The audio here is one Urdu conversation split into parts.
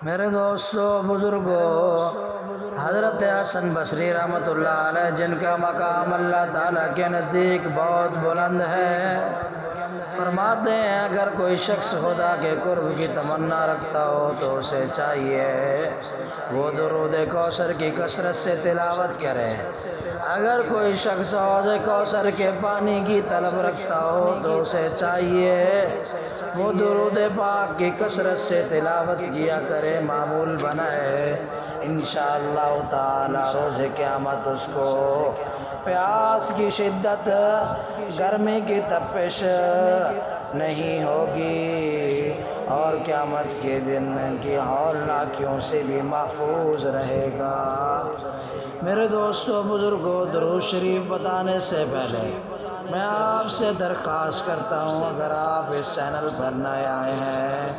میرے دوستو بزرگوں، حضرت حسن بصری رحمۃ اللہ علیہ جن کا مقام اللہ تعالیٰ کے نزدیک بہت بلند ہے، فرماتے ہیں اگر کوئی شخص خدا کے قرب کی تمنا رکھتا ہو تو اسے چاہیے وہ درود کوثر کی کثرت سے تلاوت کرے۔ اگر کوئی شخص حوض کوثر کے پانی کی طلب رکھتا ہو تو اسے چاہیے وہ درود پاک کی کثرت سے تلاوت کیا کرے، معمول بنائے۔ انشاءاللہ تعالی روز قیامت اس کو پیاس کی شدت، گرمی کی تپش نہیں ہوگی اور قیامت کے دن کی ہولناکیوں سے بھی محفوظ رہے گا۔ میرے دوستو بزرگوں، درود شریف بتانے سے پہلے میں آپ سے درخواست کرتا ہوں، اگر آپ اس چینل پر نئے آئے ہیں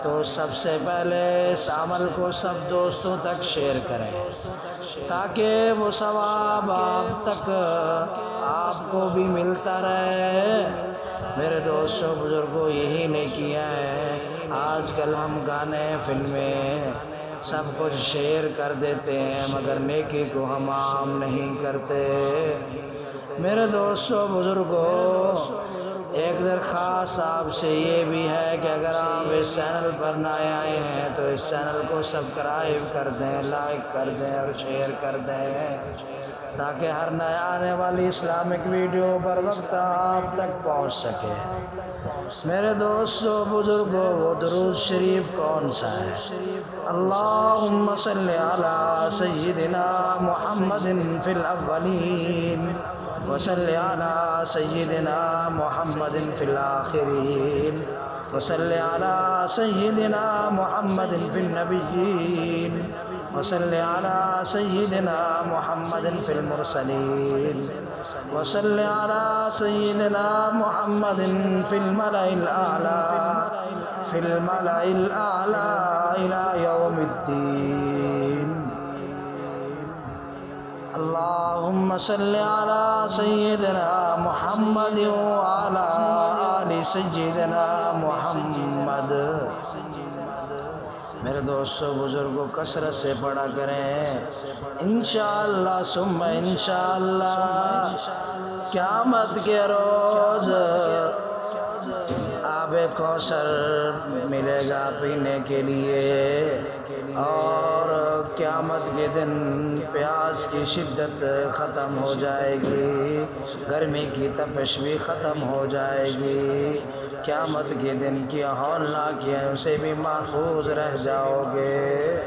تو سب سے پہلے اس عمل کو سب دوستوں تک شیئر کریں تاکہ وہ ثواب آپ تک آپ کو بھی ملتا رہے۔ میرے دوستوں بزرگوں، یہی نیکیاں ہیں۔ آج کل ہم گانے، فلمیں سب کچھ شیئر کر دیتے ہیں مگر نیکی کو ہم عام نہیں کرتے۔ میرے دوستوں بزرگوں، ایک درخواست آپ سے یہ بھی ہے کہ اگر آپ اس چینل پر نئے آئے ہیں تو اس چینل کو سبسکرائب کر دیں، لائک کر دیں اور شیئر کر دیں تاکہ ہر نئے آنے والی اسلامک ویڈیو پر وقت آپ تک پہنچ سکے۔ میرے دوستو بزرگوں، وہ درود شریف کون سا ہے؟ اللہم صلی علی سیدنا محمد فی الاولین وصلی علی سیدنا محمد فی الآخرین وصلی علی سیدنا محمد فی النبیین وصلی علی سیدنا محمد فی المرسلین وصلی علی سیدنا محمد فی الملأ الاعلی فی الملأ الاعلی الی یوم الدین۔ اللہم صلی علی سیدنا محمد وعلی آل سیدنا محمد۔ میرے دوستو بزرگوں، کثرت سے پڑھا کریں انشاءاللہ ثم انشاءاللہ قیامت کے روز آب کوثر ملے گا پینے کے لیے، اور قیامت کے دن پیاس کی شدت ختم ہو جائے گی، گرمی کی تپش بھی ختم ہو جائے گی، قیامت کے دن کی ہولناکیوں سے بھی محفوظ رہ جاؤ گے۔